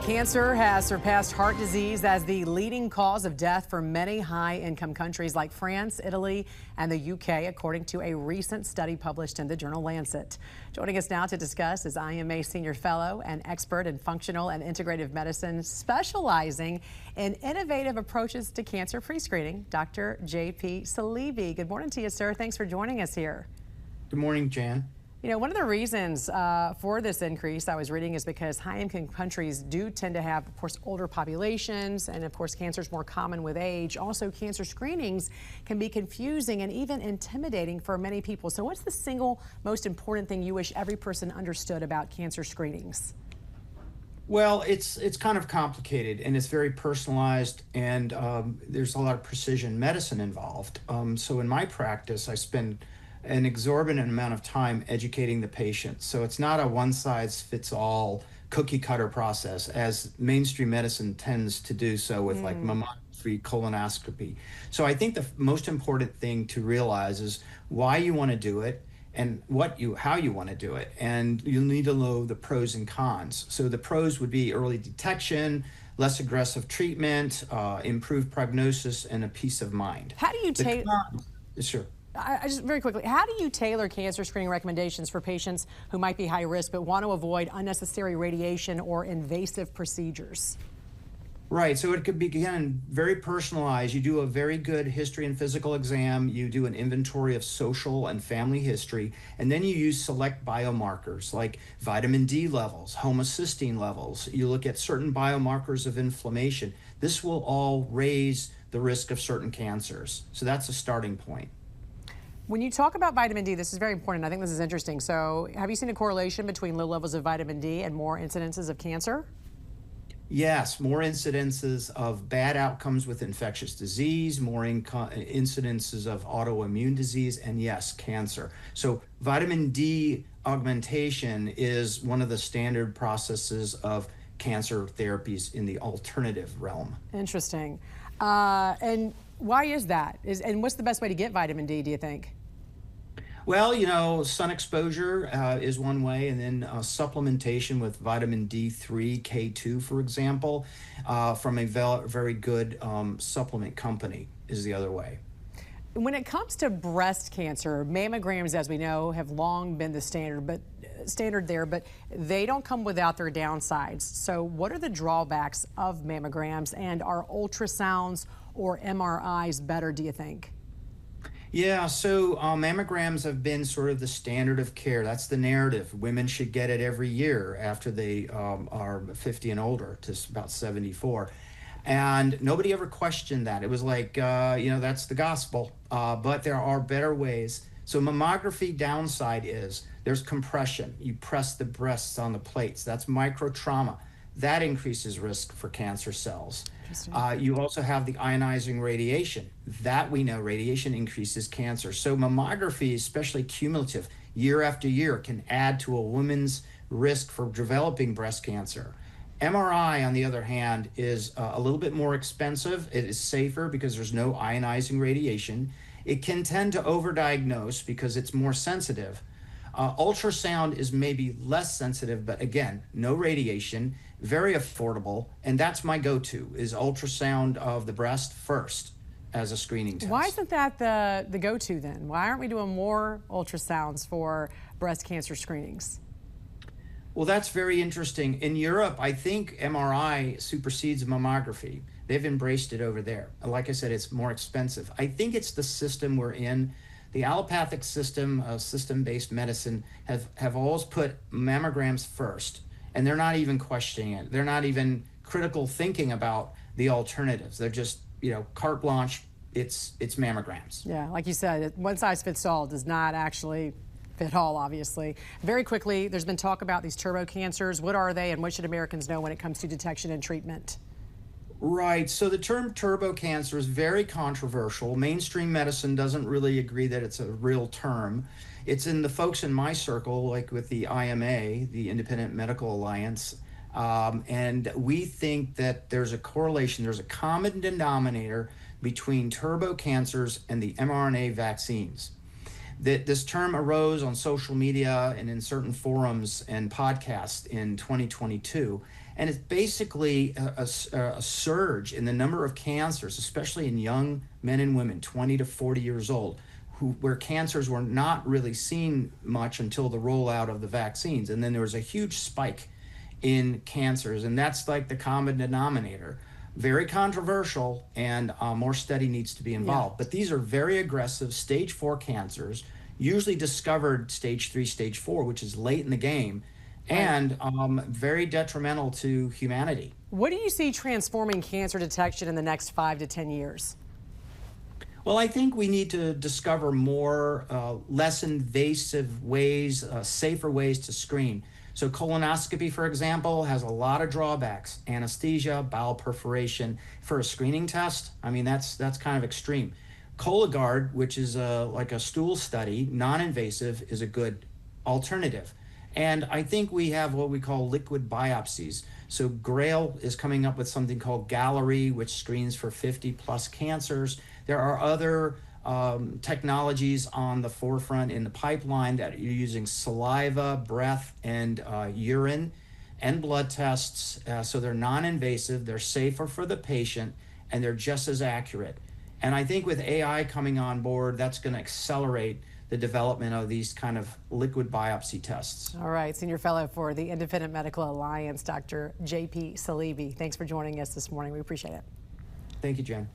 Cancer has surpassed heart disease as the leading cause of death for many high-income countries like France, Italy, and the UK, according to a recent study published in the journal Lancet. Joining us now to discuss is IMA Senior Fellow and expert in functional and integrative medicine, specializing in innovative approaches to cancer pre-screening, Dr. J.P. Saleeby. Good morning to you, sir. Thanks for joining us here. Good morning, Jan. You know, one of the reasons for this increase I was reading is because high-income countries do tend to have, of course, older populations, and of course, cancer is more common with age. Also, cancer screenings can be confusing and even intimidating for many people. So what's the single most important thing you wish every person understood about cancer screenings? Well, it's kind of complicated, and it's very personalized, and there's a lot of precision medicine involved. So in my practice, I spend an exorbitant amount of time educating the patient. So it's not a one-size-fits-all cookie-cutter process, as mainstream medicine tends to do so with like mammography, colonoscopy. So I think the most important thing to realize is why you want to do it and how you want to do it. And you'll need to know the pros and cons. So the pros would be early detection, less aggressive treatment, improved prognosis, and a peace of mind. How do you take... Sure. I just very quickly, how do you tailor cancer screening recommendations for patients who might be high risk but want to avoid unnecessary radiation or invasive procedures? Right, so it could be, again, very personalized. You do a very good history and physical exam, you do an inventory of social and family history, and then you use select biomarkers like vitamin D levels, homocysteine levels. You look at certain biomarkers of inflammation. This will all raise the risk of certain cancers. So that's a starting point. When you talk about vitamin D, this is very important. I think this is interesting. So have you seen a correlation between low levels of vitamin D and more incidences of cancer? Yes, more incidences of bad outcomes with infectious disease, more incidences of autoimmune disease, and yes, cancer. So vitamin D augmentation is one of the standard processes of cancer therapies in the alternative realm. Interesting. And why is that? And what's the best way to get vitamin D, do you think? Well, you know, sun exposure is one way, and then supplementation with vitamin D3, K2, for example, from a very good supplement company is the other way. When it comes to breast cancer, mammograms, as we know, have long been the standard there, but they don't come without their downsides. So what are the drawbacks of mammograms, and are ultrasounds or MRIs better, do you think? Yeah, so mammograms have been sort of the standard of care. That's the narrative. Women should get it every year after they are 50 and older, to about 74. And nobody ever questioned that. It was like, you know, that's the gospel. But there are better ways. So mammography downside is there's compression. You press the breasts on the plates. That's microtrauma. That increases risk for cancer cells. You also have the ionizing radiation. That we know radiation increases cancer. So mammography, especially cumulative, year after year, can add to a woman's risk for developing breast cancer. MRI, on the other hand, is a little bit more expensive. It is safer because there's no ionizing radiation. It can tend to overdiagnose because it's more sensitive. Ultrasound is maybe less sensitive, but again, no radiation, very affordable, and that's my go-to, is ultrasound of the breast first as a screening test. Why isn't that the go-to then? Why aren't we doing more ultrasounds for breast cancer screenings? Well, that's very interesting. In Europe, I think MRI supersedes mammography. They've embraced it over there. Like I said, it's more expensive. I think it's the system we're in. The allopathic system, system-based medicine, have always put mammograms first, and they're not even questioning it. They're not even critical thinking about the alternatives. They're just, you know, carte blanche, it's mammograms. Yeah, like you said, one size fits all does not actually fit all, obviously. Very quickly, there's been talk about these turbo cancers. What are they, and what should Americans know when it comes to detection and treatment? Right, so the term turbo cancer is very controversial. Mainstream medicine doesn't really agree that it's a real term. It's in the folks in my circle, like with the IMA, the Independent Medical Alliance, and we think that there's a correlation, there's a common denominator between turbo cancers and the mRNA vaccines. This term arose on social media and in certain forums and podcasts in 2022. And it's basically a surge in the number of cancers, especially in young men and women, 20 to 40 years old, where cancers were not really seen much until the rollout of the vaccines. And then there was a huge spike in cancers, and that's like the common denominator. Very controversial, and more study needs to be involved. But these are very aggressive stage 4 cancers, usually discovered stage 3, stage 4, which is late in the game, and very detrimental to humanity. What do you see transforming cancer detection in the next 5 to 10 years? Well, I think we need to discover more less invasive ways, safer ways to screen. So colonoscopy, for example, has a lot of drawbacks. Anesthesia, bowel perforation. For a screening test, I mean, that's kind of extreme. Cologuard, which is like a stool study, non-invasive, is a good alternative. And I think we have what we call liquid biopsies. So Grail is coming up with something called Gallery, which screens for 50 plus cancers. There are other technologies on the forefront in the pipeline that you're using saliva, breath, and urine and blood tests. So they're non-invasive, they're safer for the patient, and they're just as accurate. And I think with AI coming on board, that's going to accelerate the development of these kind of liquid biopsy tests. All right, Senior Fellow for the Independent Medical Alliance, Dr. J.P. Salibi. Thanks for joining us this morning. We appreciate it. Thank you, Jen.